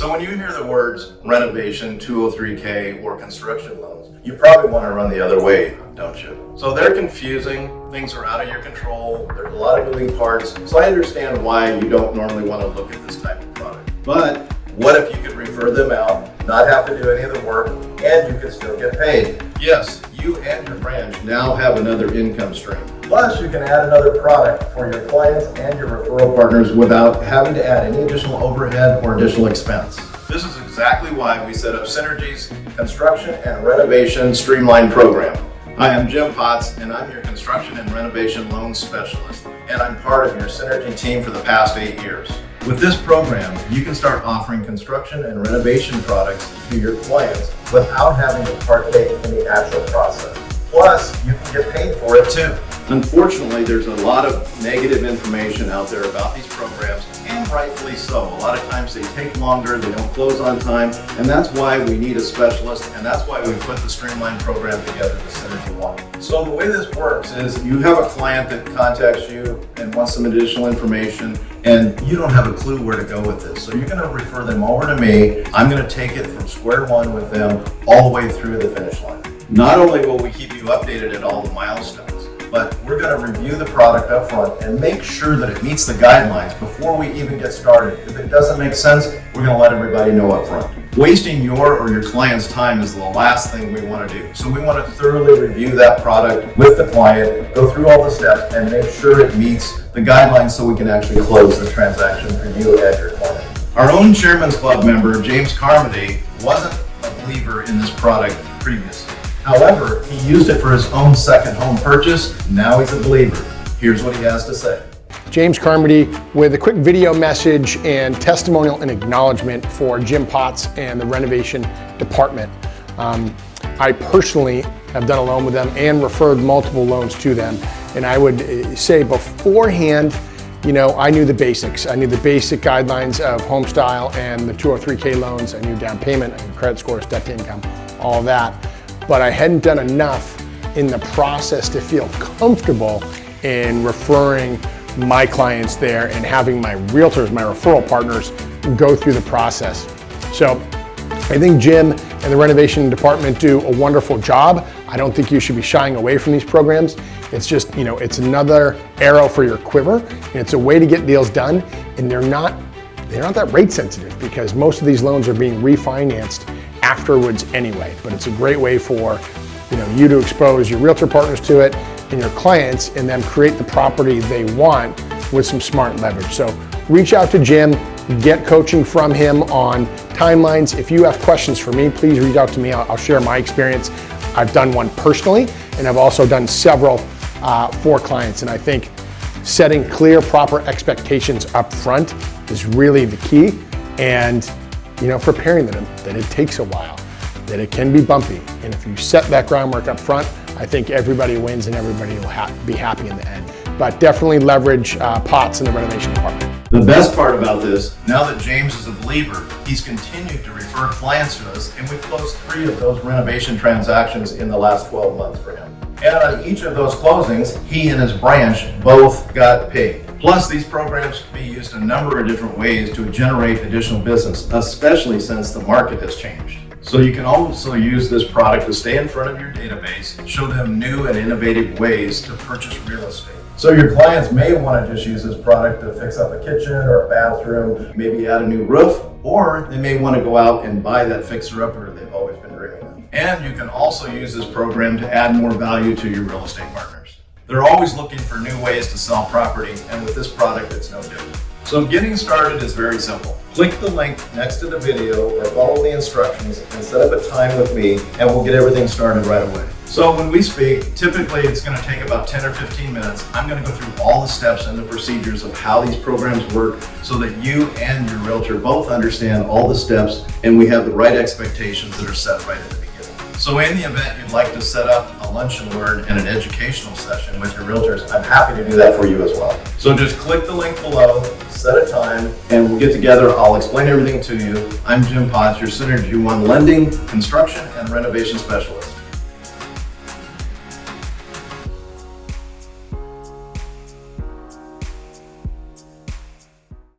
So when you hear the words renovation, 203K, or construction loans, you probably want to run the other way, don't you? So they're confusing, things are out of your control, there's a lot of moving parts, so I understand why you don't normally want to look at this type of product. But what if you could refer them out, not have to do any of the work, and you could still get paid? Yes, you and your branch now have another income stream. Plus, you can add another product for your clients and your referral partners without having to add any additional overhead or additional expense. This is exactly why we set up Synergy's Construction and Renovation Streamlined Program. Hi, I'm Jim Potts, and I'm your Construction and Renovation Loan Specialist, and I'm part of your Synergy team for the past 8 years. With this program, you can start offering construction and renovation products to your clients without having to partake in the actual process. Plus, you can get paid for it too. Unfortunately, there's a lot of negative information out there about these programs, and rightfully so. A lot of times they take longer, they don't close on time, and that's why we need a specialist, and that's why we put the Streamline program together, the Synergy One. So the way this works is you have a client that contacts you and wants some additional information, and you don't have a clue where to go with this. So you're going to refer them over to me. I'm going to take it from square one with them all the way through the finish line. Not only will we keep you updated at all the milestones, but we're going to review the product up front and make sure that it meets the guidelines before we even get started. If it doesn't make sense, we're going to let everybody know up front. Wasting your or your client's time is the last thing we want to do. So we want to thoroughly review that product with the client, go through all the steps, and make sure it meets the guidelines so we can actually close the transaction for you and your client. Our own Chairman's Club member, James Carmody, wasn't a believer in this product previously. However, he used it for his own second home purchase. Now he's a believer. Here's what he has to say. James Carmody with a quick video message and testimonial and acknowledgement for Jim Potts and the renovation department. I personally have done a loan with them and referred multiple loans to them. And I would say beforehand, I knew the basics. I knew the basic guidelines of home style and the 203K loans. I knew down payment, I knew credit scores, debt to income, all of that. But I hadn't done enough in the process to feel comfortable in referring my clients there and having my realtors, my referral partners, go through the process. So I think Jim and the renovation department do a wonderful job. I don't think you should be shying away from these programs. It's just, it's another arrow for your quiver, and it's a way to get deals done, and they're not that rate sensitive because most of these loans are being refinanced afterwards anyway. But it's a great way for you to expose your realtor partners to it and your clients, and then create the property they want with some smart leverage. So reach out to Jim, get coaching from him on timelines. If you have questions for me, please reach out to me. I'll share my experience. I've done one personally, and I've also done several for clients. And I think setting clear, proper expectations up front is really the key. And preparing them that it takes a while, that it can be bumpy. And if you set that groundwork up front, I think everybody wins and everybody will be happy in the end. But definitely leverage Potts in the renovation department. The best part about this, now that James is a believer, he's continued to refer clients to us, and we closed 3 of those renovation transactions in the last 12 months for him. And on each of those closings, he and his branch both got paid. Plus, these programs can be used in a number of different ways to generate additional business, especially since the market has changed. So you can also use this product to stay in front of your database, show them new and innovative ways to purchase real estate. So your clients may want to just use this product to fix up a kitchen or a bathroom, maybe add a new roof, or they may want to go out and buy that fixer-upper they've always been dreaming of. And you can also use this program to add more value to your real estate partners. They're always looking for new ways to sell property, and with this product, it's no different. So getting started is very simple. Click the link next to the video or follow the instructions and set up a time with me, and we'll get everything started right away. So when we speak, typically it's going to take about 10 or 15 minutes. I'm going to go through all the steps and the procedures of how these programs work so that you and your realtor both understand all the steps and we have the right expectations that are set right at the beginning. So in the event you'd like to set up a lunch and learn and an educational session with your realtors, I'm happy to do that for you as well. So just click the link below, set a time, and we'll get together. I'll explain everything to you. I'm Jim Potts, your Synergy One Lending, Construction, and Renovation Specialist.